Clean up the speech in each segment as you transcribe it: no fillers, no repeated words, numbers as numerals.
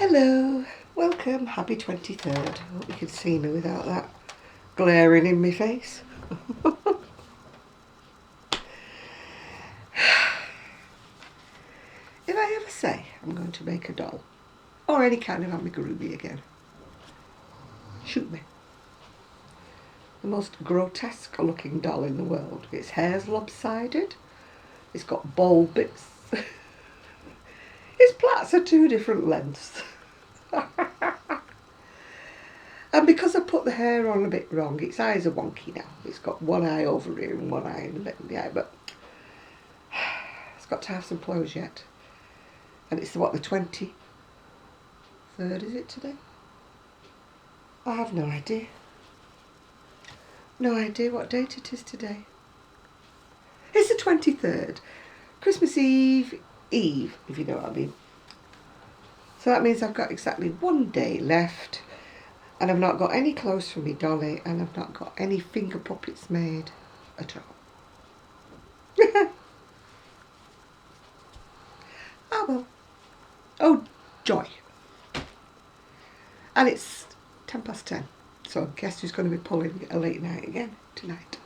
Hello, welcome, happy 23rd. I hope you can see me without that glaring in my face. If I ever say I'm going to make a doll, or any kind of amigurumi again, shoot me. The most grotesque looking doll in the world. Its hair's lopsided, it's got bald bits, its plaits are two different lengths. And because I put the hair on a bit wrong, its eyes are wonky now. It's got one eye over here and one eye in the middle of the eye, but it's got to have some clothes yet. And it's what, the 23rd is it today? I have no idea. No idea what date it is today. It's the 23rd. Christmas Eve, if you know what I mean. So that means I've got exactly one day left. And I've not got any clothes for me dolly, and I've not got any finger puppets made at all. Oh well. Oh joy. And it's 10:10. So guess who's going to be pulling a late night again tonight.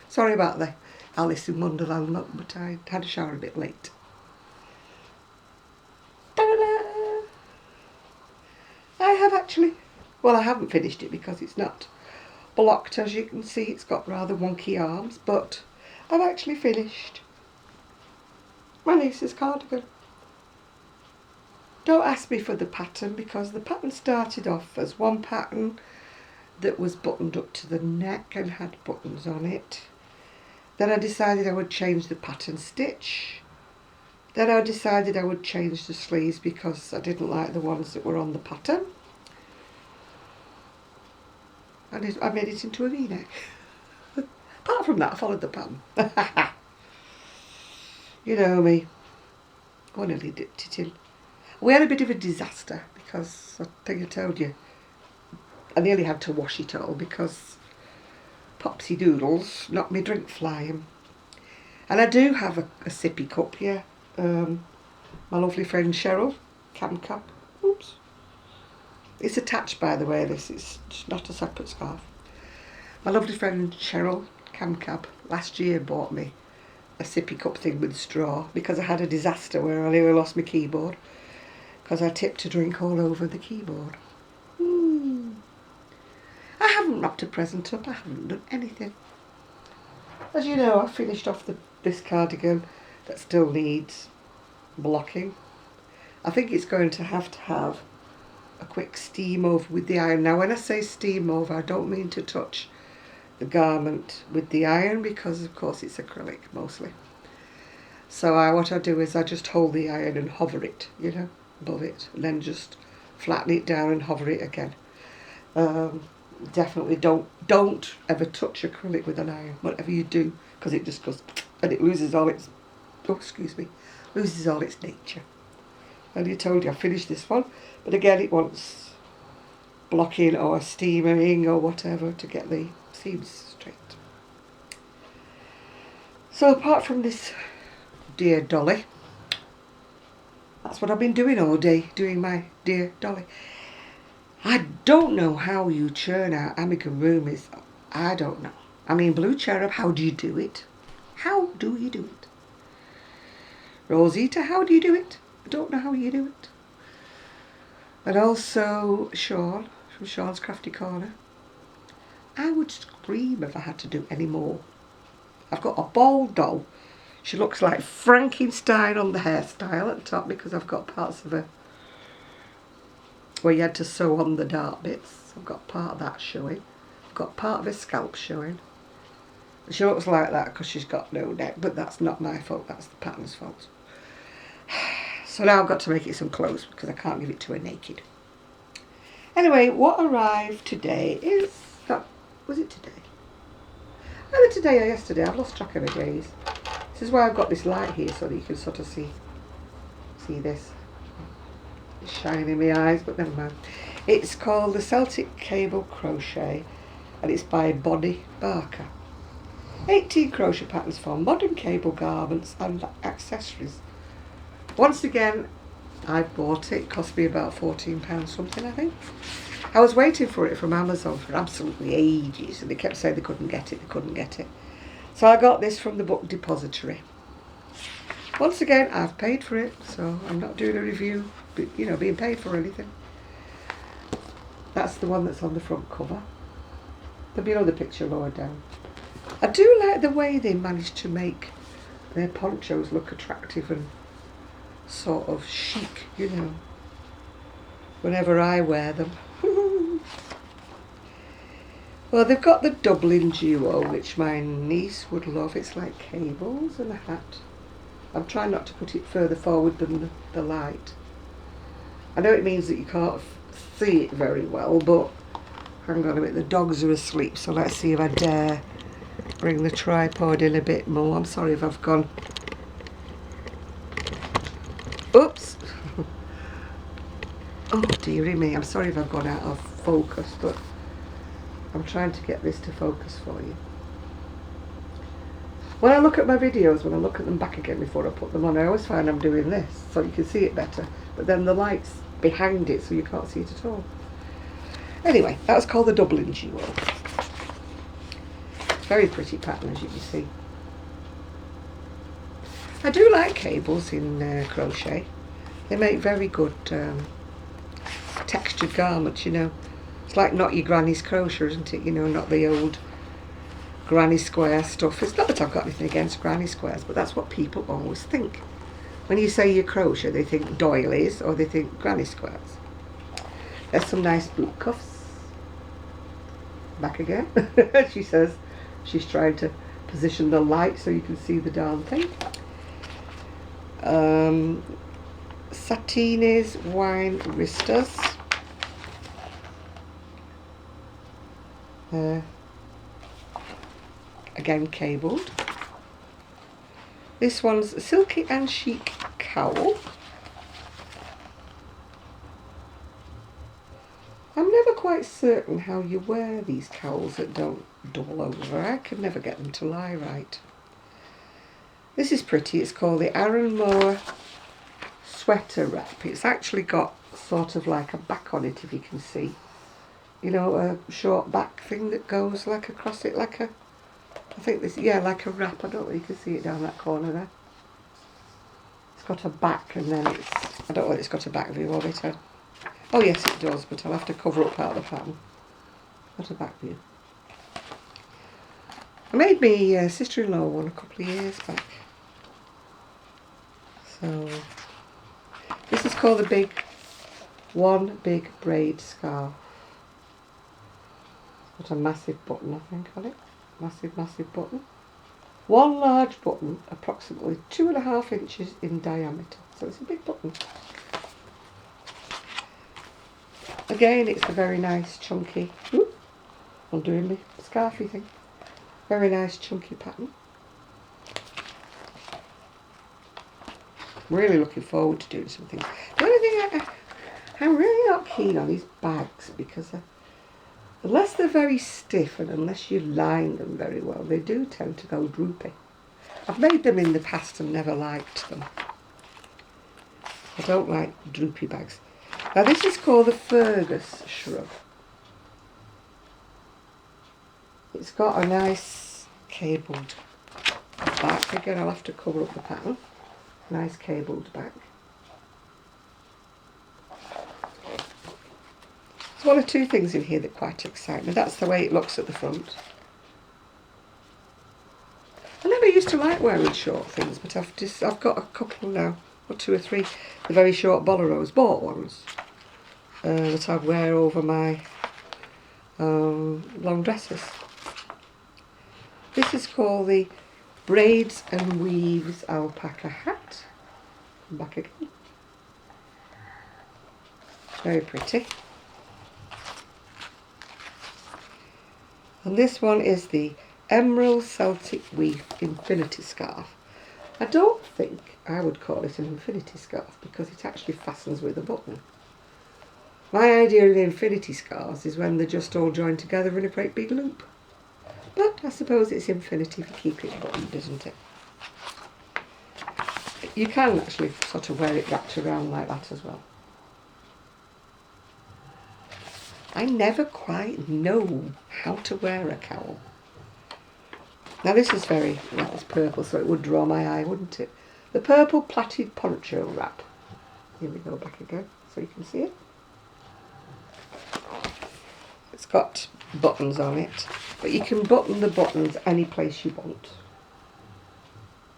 Sorry about the Alice in Wonderland look, but I had a shower a bit late. Ta-da! I have actually... Well, I haven't finished it because it's not blocked. As you can see, it's got rather wonky arms, but I've actually finished my niece's cardigan. Don't ask me for the pattern because the pattern started off as one pattern that was buttoned up to the neck and had buttons on it. Then I decided I would change the pattern stitch. Then I decided I would change the sleeves because I didn't like the ones that were on the pattern. And I made it into a V-neck. Apart from that, I followed the pattern. You know me. I nearly dipped it in. We had a bit of a disaster because, I think I told you, I nearly had to wash it all because Popsy Doodles knocked me drink flying. And I do have a sippy cup here. My lovely friend Cheryl, Cam Cup. Oops. It's attached, by the way, this is not a separate scarf. My lovely friend Cheryl Camcab last year bought me a sippy cup thing with straw because I had a disaster where I nearly lost my keyboard because I tipped a drink all over the keyboard. I haven't wrapped a present up, I haven't done anything. As you know, I finished off this cardigan that still needs blocking. I think it's going to have a quick steam over with the iron. Now when I say steam over, I don't mean to touch the garment with the iron because of course it's acrylic mostly. So what I do is I just hold the iron and hover it, you know, above it, and then just flatten it down and hover it again. Definitely don't ever touch acrylic with an iron, whatever you do, because it just goes and it loses all its, loses all its nature. And I told you I finished this one, but again it wants blocking or steaming or whatever to get the seams straight. So apart from this dear dolly, that's what I've been doing all day, doing my dear dolly. I don't know how you churn out amigurumis. I don't know. I mean, Blue Cherub, how do you do it? How do you do it? Rosita, how do you do it? I don't know how you do it. And also Sean, from Sean's Crafty Corner. I would scream if I had to do any more. I've got a bald doll. She looks like Frankenstein on the hairstyle at the top because I've got parts of her where you had to sew on the dark bits. I've got part of that showing. I've got part of her scalp showing. She looks like that because she's got no neck, but that's not my fault, that's the pattern's fault. So now I've got to make it some clothes because I can't give it to her naked. Anyway, what arrived today is... Was it today? Either today or yesterday. I've lost track of the days. This is why I've got this light here so that you can sort of see this. It's shining in my eyes, but never mind. It's called the Celtic Cable Crochet and it's by Bonnie Barker. 18 crochet patterns for modern cable garments and accessories. Once again, I bought it. It cost me about £14 something, I think. I was waiting for it from Amazon for absolutely ages, and they kept saying they couldn't get it. So I got this from the book depository. Once again, I've paid for it, so I'm not doing a review, but being paid for anything. That's the one that's on the front cover. There'll be another picture lower down. I do like the way they managed to make their ponchos look attractive and sort of chic, whenever I wear them. Well, they've got the Dublin Duo, which my niece would love. It's like cables and a hat. I'm trying not to put it further forward than the light. I know it means that you can't see it very well, but hang on a minute, the dogs are asleep, so let's see if I dare bring the tripod in a bit more. I'm sorry if I've gone... Oops! Oh dearie me, I'm sorry if I've gone out of focus, but I'm trying to get this to focus for you. When I look at my videos, when I look at them back again before I put them on, I always find I'm doing this so you can see it better, but then the light's behind it so you can't see it at all. Anyway, that's called the Dublin Duo. Very pretty pattern, as you can see. I do like cables in crochet. They make very good textured garments, It's like not your granny's crochet, isn't it? Not the old granny square stuff. It's not that I've got anything against granny squares, but that's what people always think. When you say you crochet, they think doilies or they think granny squares. There's some nice boot cuffs. Back again. She says she's trying to position the light so you can see the darn thing. Satines wine wristas. Again cabled. This one's a silky and chic cowl. I'm never quite certain how you wear these cowls that don't dull over. I could never get them to lie right. This is pretty. It's called the Aaron Moore sweater wrap. It's actually got sort of like a back on it, if you can see. A short back thing that goes like across it, like a, I think this, yeah, like a wrap. I don't know if you can see it down that corner there. It's got a back, and then it's, I don't know if it's got a back view of it. Oh yes, it does, but I'll have to cover up part of the pattern. Got a back view. I made my sister-in-law one a couple of years back. So this is called the One Big Braid Scarf. Got a massive button, I think, on it. Massive button. One large button, approximately 2.5 inches in diameter. So it's a big button. Again, it's a very nice chunky, I'm doing my scarfy thing. Very nice chunky pattern. I'm really looking forward to doing something. The only thing I'm really not keen on is bags, because unless they're very stiff and unless you line them very well, they do tend to go droopy. I've made them in the past and never liked them. I don't like droopy bags. Now this is called the Fergus shrub. It's got a nice cabled back. Again, I'll have to cover up the pattern. Nice cabled back. There's one or two things in here that quite excite me. That's the way it looks at the front. I never used to like wearing short things, but I've got a couple now, or 2 or 3, the very short boleros, bought ones, that I wear over my long dresses. This is called the Braids and Weaves Alpaca Hat. Back again. Very pretty. And this one is the Emerald Celtic Weave Infinity Scarf. I don't think I would call it an infinity scarf because it actually fastens with a button. My idea of infinity scarves is when they're just all joined together in a great big loop. But I suppose it's infinity if you keep it buttoned, isn't it? You can actually sort of wear it wrapped around like that as well. I never quite know how to wear a cowl. Now this is very, well, it's purple, so it would draw my eye, wouldn't it? The purple plaited poncho wrap. Here we go back again, so you can see it. It's got buttons on it, but you can button the buttons any place you want.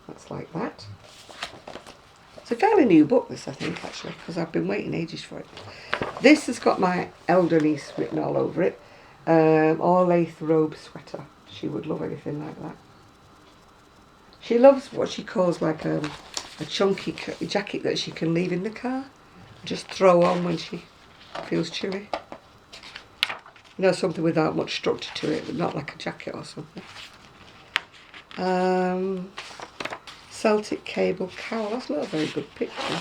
That's like that. It's a fairly new book, this, I think, actually, because I've been waiting ages for it. This has got my elder niece written all over it. All-lace robe sweater. She would love anything like that. She loves what she calls like a chunky jacket that she can leave in the car. Just throw on when she feels chilly. You know, something without much structure to it, but not like a jacket or something. Celtic cable cowl. That's not a very good picture.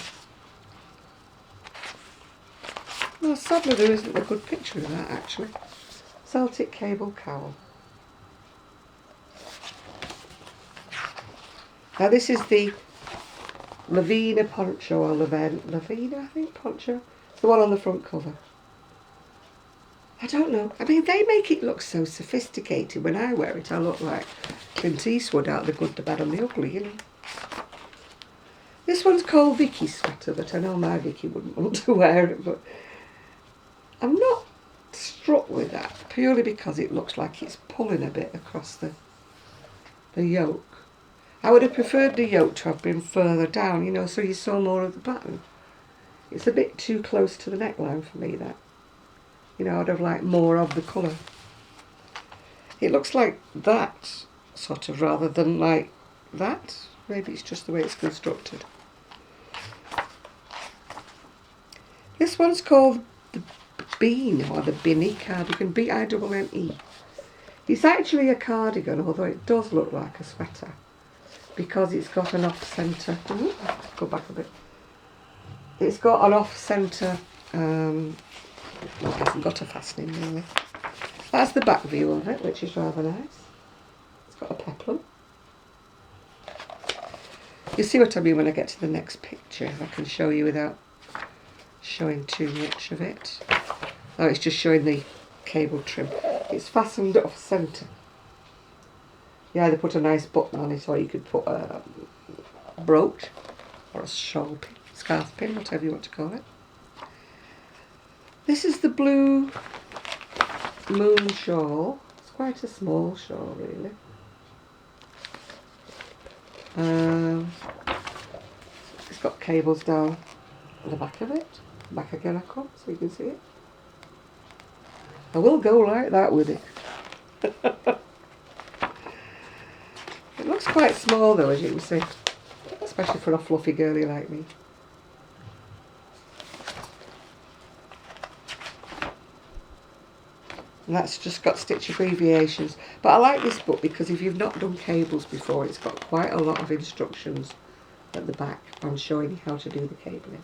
No, sadly there isn't a good picture of that actually. Celtic cable cowl. Now this is the Lavina poncho, or Lavina I think poncho. It's the one on the front cover. I don't know. I mean, they make it look so sophisticated. When I wear it, I look like Clint Eastwood out of The Good, the Bad and the Ugly, you know. This one's called Vicky's sweater, but I know my Vicky wouldn't want to wear it, but I'm not struck with that, purely because it looks like it's pulling a bit across the yoke. I would have preferred the yoke to have been further down, you know, so you saw more of the pattern. It's a bit too close to the neckline for me, that. You know, I'd have liked more of the colour. It looks like that, sort of, rather than like that. Maybe it's just the way it's constructed. This one's called the Bean, or the Binny cardigan, B-I-N-N-E. It's actually a cardigan, although it does look like a sweater, because it's got an off-centre. Go back a bit. It's got an off-centre. Well, it hasn't got a fastening really. That's the back view of it, which is rather nice. It's got a peplum. You see what I mean when I get to the next picture. If I can show you without showing too much of it. Oh, it's just showing the cable trim. It's fastened off centre. You either put a nice button on it, or you could put a brooch or a shawl pin, scarf pin, whatever you want to call it. This is the Blue Moon shawl. It's quite a small shawl, really. It's got cables down the back of it. Back again I come, so you can see it. I will go like that with it. It looks quite small though, as you can see, especially for a fluffy girlie like me. And that's just got stitch abbreviations. But I like this book because if you've not done cables before, it's got quite a lot of instructions at the back on showing you how to do the cabling.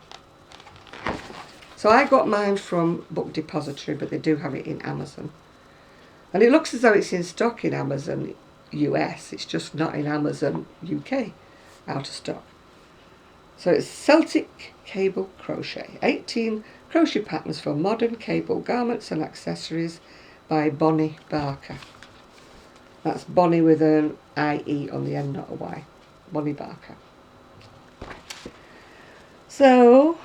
So I got mine from Book Depository, but they do have it in Amazon. And it looks as though it's in stock in Amazon US, it's just not in Amazon UK, out of stock. So it's Celtic Cable Crochet, 18 crochet patterns for modern cable garments and accessories by Bonnie Barker. That's Bonnie with an I-E on the end, not a Y. Bonnie Barker. So,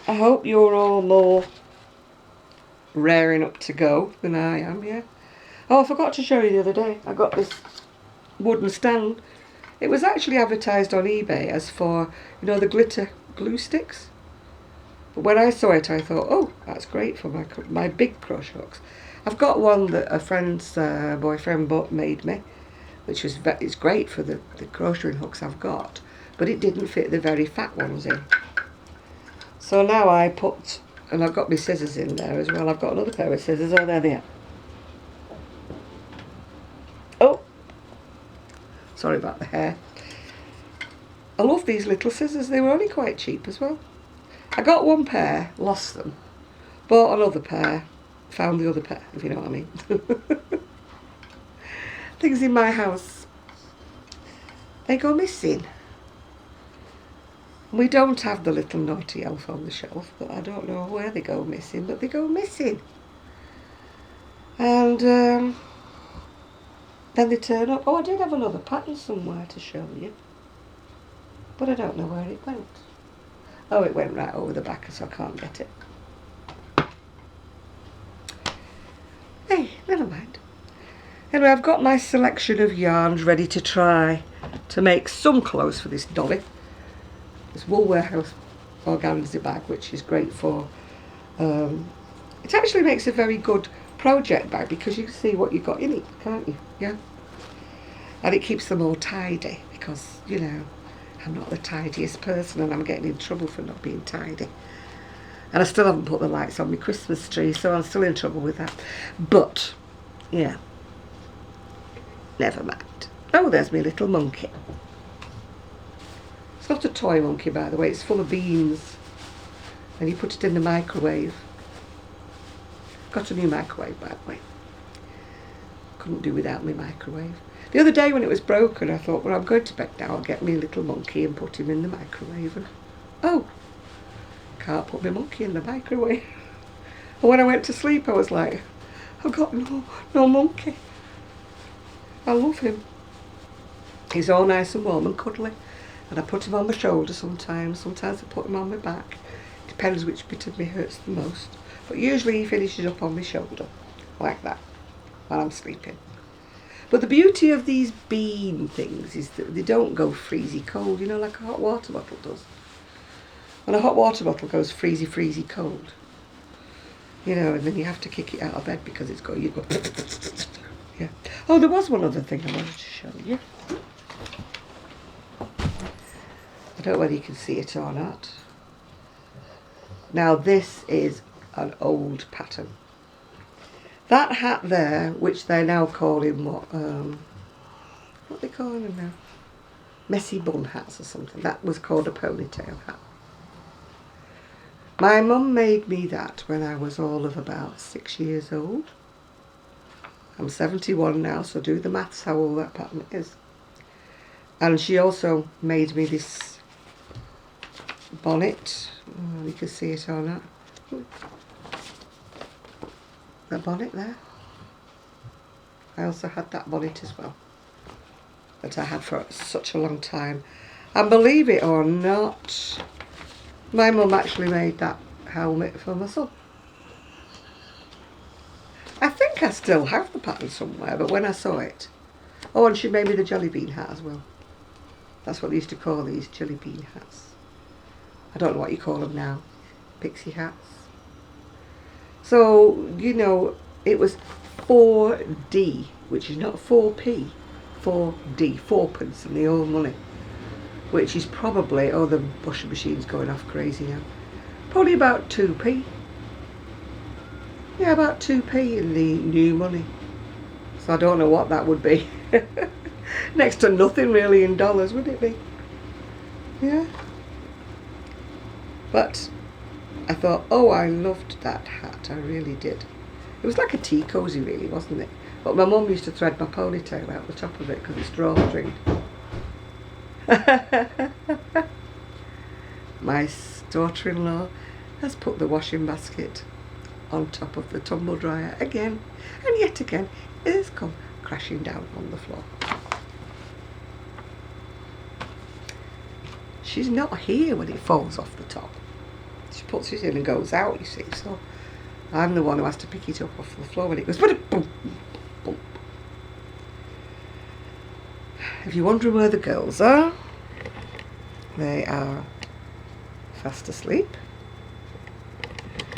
I hope you're all more raring up to go than I am, yeah. Oh, I forgot to show you the other day. I got this wooden stand. It was actually advertised on eBay as for, you know, the glitter glue sticks. But when I saw it, I thought, oh, that's great for my big crochet hooks. I've got one that a friend's boyfriend made me, which is it's great for the crocheting hooks I've got, but it didn't fit the very fat ones in. So now I put, and I've got my scissors in there as well. I've got another pair of scissors. Oh, there they are. Oh, sorry about the hair. I love these little scissors. They were only quite cheap as well. I got one pair, lost them, bought another pair, found the other pair, if you know what I mean. Things in my house, they go missing. We don't have the little naughty elf on the shelf, but I don't know where they go missing, but they go missing. And then they turn up. Oh, I did have another pattern somewhere to show you, but I don't know where it went. Oh, it went right over the back, so I can't get it. Hey, never mind. Anyway, I've got my selection of yarns ready to try to make some clothes for this dolly. This Wool Warehouse organza bag, which is great for, it actually makes a very good project bag because you can see what you've got in it, can't you? Yeah. And it keeps them all tidy because, you know, I'm not the tidiest person and I'm getting in trouble for not being tidy. And I still haven't put the lights on my Christmas tree, so I'm still in trouble with that. But, yeah, never mind. Oh, there's my little monkey. It's not a toy monkey, by the way, it's full of beans. And you put it in the microwave. Got a new microwave, by the way. Couldn't do without my microwave. The other day when it was broken, I thought, well, I'm going to bed now, I'll get me little monkey and put him in the microwave. And, oh, can't put my monkey in the microwave. And when I went to sleep, I was like, I've got no monkey. I love him. He's all nice and warm and cuddly. And I put him on my shoulder sometimes I put him on my back. Depends which bit of me hurts the most. But usually he finishes up on my shoulder, like that, while I'm sleeping. But the beauty of these bean things is that they don't go freezy cold, you know, like a hot water bottle does. When a hot water bottle goes freezy cold, you know, and then you have to kick it out of bed because it's got, you go, yeah. Oh, there was one other thing I wanted to show you. I don't know whether you can see it or not. Now this is an old pattern. That hat there, which they're now calling what are they calling them now? Messy bun hats or something. That was called a ponytail hat. My mum made me that when I was all of about 6 years old. I'm 71 now, so do the maths how old that pattern is. And she also made me this bonnet. Oh, you can see it or not. That bonnet there. I also had that bonnet as well, that I had for such a long time. And believe it or not, my mum actually made that helmet for my son. I think I still have the pattern somewhere, but when I saw it, oh, and she made me the jelly bean hat as well. That's what they used to call these, jelly bean hats. I don't know what you call them now, pixie hats. So, you know, it was 4D, which is not 4p, 4D, 4pence in the old money, which is probably, oh, the washing machine's going off crazy now, probably about 2p. Yeah, about 2p in the new money. So I don't know what that would be. Next to nothing really in dollars, would it be? Yeah. But I thought, oh, I loved that hat, I really did. It was like a tea cosy really, wasn't it? But my mum used to thread my ponytail out the top of it because it's drawstring. My daughter-in-law has put the washing basket on top of the tumble dryer again, and yet again it has come crashing down on the floor. She's not here when it falls off the top. She puts it in and goes out, you see, so I'm the one who has to pick it up off the floor when it goes boom, boom. If you're wondering where the girls are, they are fast asleep.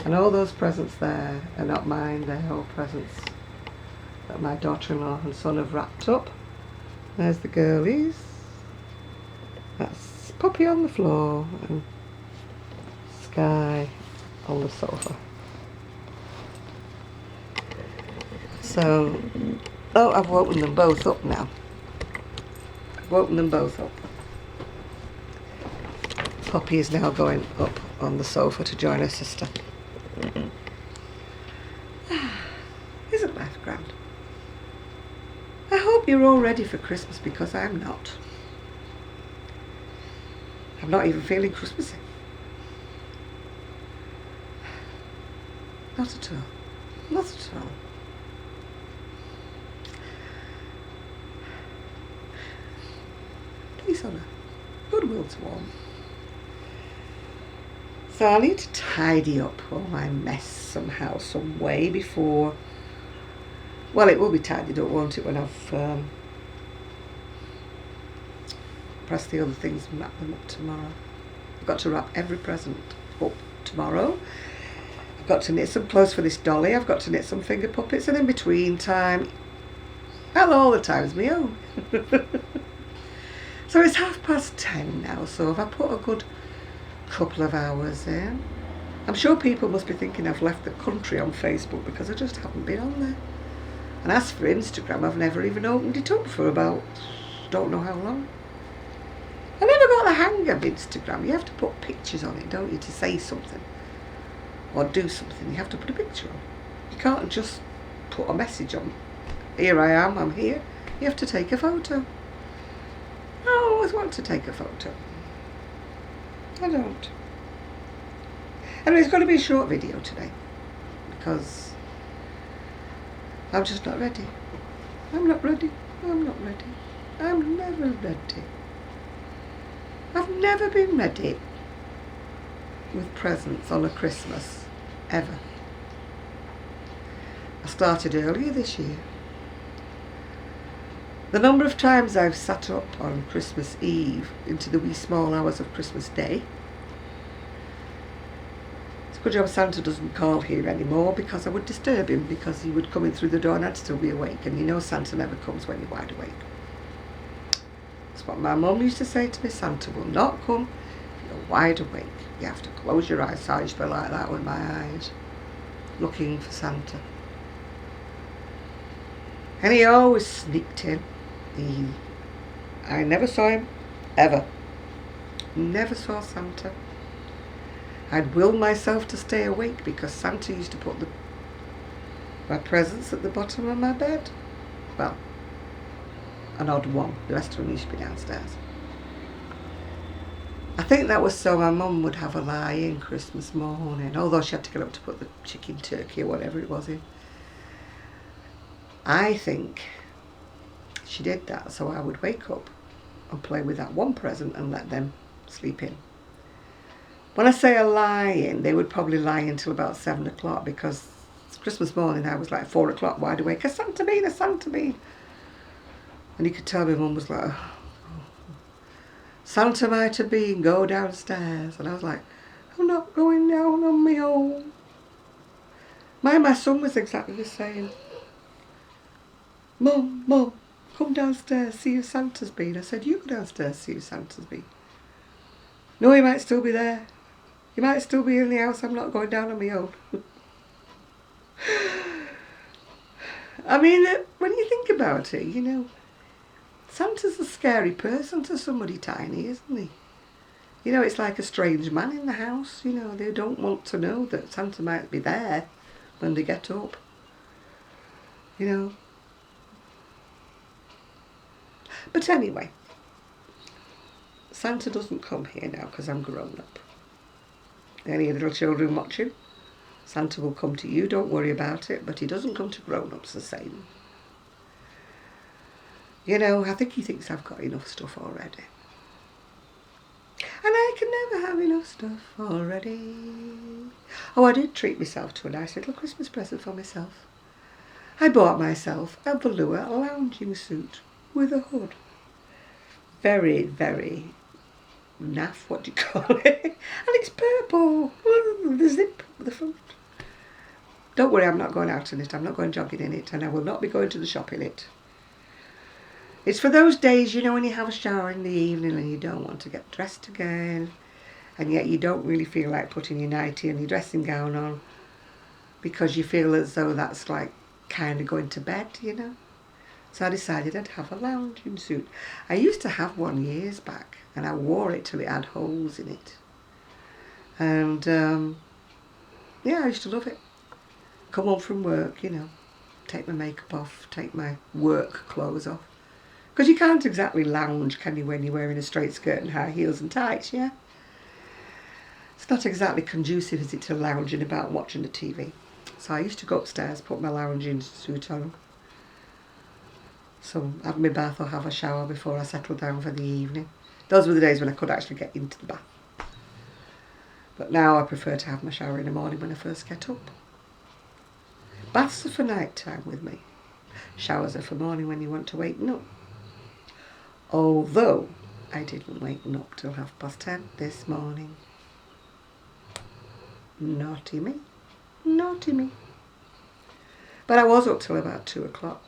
And all those presents there are not mine, they're all presents that my daughter-in-law and son have wrapped up. There's the girlies. That's Poppy on the floor and Sky on the sofa. So, oh, I've woken them both up now. I've woken them both up. Poppy is now going up on the sofa to join her sister. Isn't life grand? I hope you're all ready for Christmas because I'm not. I'm not even feeling Christmassy. Not at all. Not at all. Peace, honour, goodwill to all. So I need to tidy up all my mess somehow, some way before. Well, it will be tidied up, won't it, when I've pressed the other things and wrap them up tomorrow. I've got to wrap every present up tomorrow. I've got to knit some clothes for this dolly. I've got to knit some finger puppets, and in between time, and all the time's my own. So it's 10:30 now, so if I put a good couple of hours in, I'm sure people must be thinking I've left the country on Facebook because I just haven't been on there. And as for Instagram, I've never even opened it up for about, don't know how long. I never got the hang of Instagram. You have to put pictures on it, don't you, to say something or do something. You have to put a picture on. You can't just put a message on. Here I am, I'm here. You have to take a photo. I always want to take a photo. I don't. Anyway, it's going to be a short video today because I'm just not ready. I'm not ready. I'm not ready. I'm never ready. I've never been ready with presents on a Christmas, ever. I started earlier this year. The number of times I've sat up on Christmas Eve into the wee small hours of Christmas Day. It's a good job Santa doesn't call here anymore because I would disturb him because he would come in through the door and I'd still be awake, and you know Santa never comes when you're wide awake. That's what my mum used to say to me, Santa will not come if you're wide awake. You have to close your eyes. So I used to be like that with my eyes, looking for Santa. And he always sneaked in. I never saw him, ever. Never saw Santa. I'd will myself to stay awake because Santa used to put my presents at the bottom of my bed. Well, an odd one. The rest of them used to be downstairs. I think that was so my mum would have a lie in Christmas morning, although she had to get up to put the chicken, turkey or whatever it was in. I think she did that so I would wake up and play with that one present and let them sleep in. When I say a lie in, they would probably lie until about 7 o'clock because Christmas morning I was like 4 o'clock wide awake. A Santa bean, a Santa bean. And you could tell my mum was like, oh, Santa might have been, go downstairs. And I was like, I'm not going down on my own. My son was exactly the same. Mum, come downstairs, see if Santa's been. I said, you go downstairs, see if Santa's been. No, he might still be there. He might still be in the house. I'm not going down on my own. I mean, when you think about it, you know, Santa's a scary person to somebody tiny, isn't he? You know, it's like a strange man in the house. You know, they don't want to know that Santa might be there when they get up. You know. But anyway, Santa doesn't come here now because I'm grown up. Any little children watching, Santa will come to you, don't worry about it, but he doesn't come to grown-ups the same. You know, I think he thinks I've got enough stuff already. And I can never have enough stuff already. Oh, I did treat myself to a nice little Christmas present for myself. I bought myself a velour lounging suit with a hood. Very, very naff, what do you call it? And it's purple. The zip at the front. Don't worry, I'm not going out in it. I'm not going jogging in it. And I will not be going to the shop in it. It's for those days, you know, when you have a shower in the evening and you don't want to get dressed again. And yet you don't really feel like putting your nightie and your dressing gown on. Because you feel as though that's like kind of going to bed, you know. So I decided I'd have a lounging suit. I used to have one years back and I wore it till it had holes in it. And yeah, I used to love it. Come home from work, you know, take my makeup off, take my work clothes off, Because you can't exactly lounge, can you, when you're wearing a straight skirt and high heels and tights, yeah? It's not exactly conducive, is it, to lounging about watching the TV. So I used to go upstairs, put my lounging suit on. So have my bath or have a shower before I settle down for the evening. Those were the days when I could actually get into the bath. But now I prefer to have my shower in the morning when I first get up. Baths are for night time with me. Showers are for morning when you want to waken up. Although I didn't waken up till 10:30 this morning. Naughty me. Naughty me. But I was up till about 2 o'clock.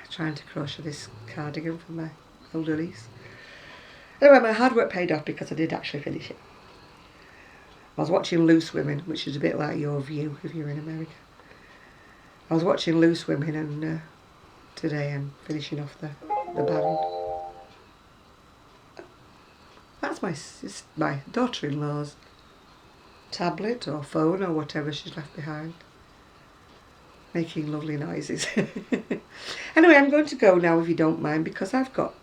Trying to crochet this cardigan for my elderlies. Anyway, my hard work paid off because I did actually finish it. I was watching Loose Women, which is a bit like your View if you're in America. I was watching Loose Women and today I'm finishing off the band. That's my daughter-in-law's tablet or phone or whatever she's left behind. Making lovely noises. Anyway, I'm going to go now if you don't mind, because I've got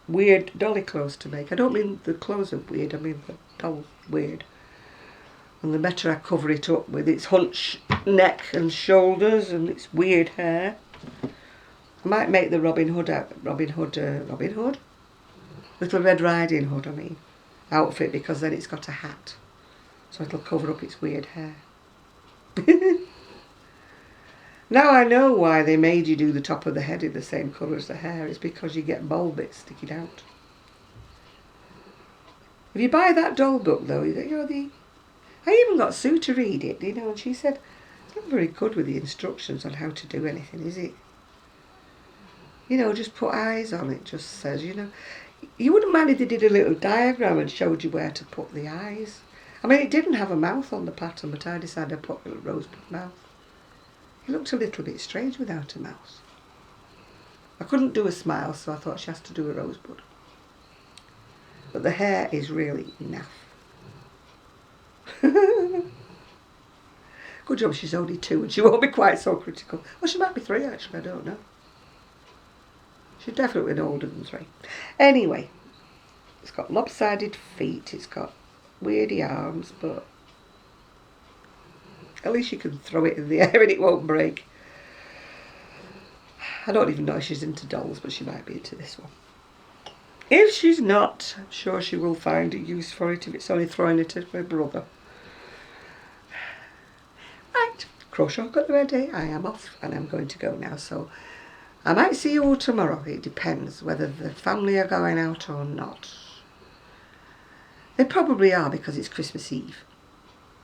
weird dolly clothes to make. I don't mean the clothes are weird, I mean the doll's weird. And the better I cover it up with its hunch neck and shoulders and its weird hair. I might make the Robin Hood, Little Red Riding Hood, outfit, because then it's got a hat. So it'll cover up its weird hair. Now I know why they made you do the top of the head in the same colour as the hair. It's because you get bald bits sticking out. If you buy that doll book though, I even got Sue to read it, and she said, it's not very good with the instructions on how to do anything, is it? Just put eyes on it, just says, You wouldn't mind if they did a little diagram and showed you where to put the eyes. It didn't have a mouth on the pattern, but I decided to put a little rosebud mouth. It looked a little bit strange without a mouth. I couldn't do a smile, so I thought she has to do a rosebud. But the hair is really naff. Good job she's only 2 and she won't be quite so critical. Well, she might be 3 actually, I don't know. She's definitely older than 3. Anyway, it's got lopsided feet, it's got weirdy arms, but at least you can throw it in the air and it won't break. I don't even know if she's into dolls, but she might be into this one. If she's not, I'm sure she will find a use for it if it's only throwing it at my brother. Right, crochet got ready. I am off and I'm going to go now. So I might see you all tomorrow. It depends whether the family are going out or not. They probably are because it's Christmas Eve.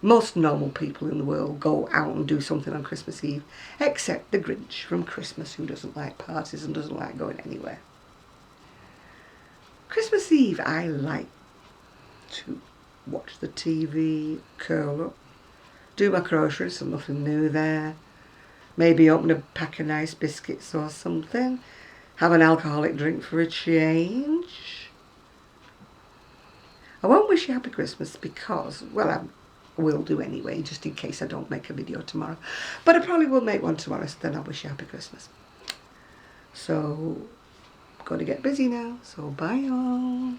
Most normal people in the world go out and do something on Christmas Eve, except the Grinch from Christmas, who doesn't like parties and doesn't like going anywhere. Christmas Eve, I like to watch the TV, curl up, do my crochet, so nothing new there. Maybe open a pack of nice biscuits or something. Have an alcoholic drink for a change. I won't wish you happy Christmas because, well, I will do anyway, just in case I don't make a video tomorrow. But I probably will make one tomorrow, so then I'll wish you happy Christmas. So, I'm going to get busy now, so bye all.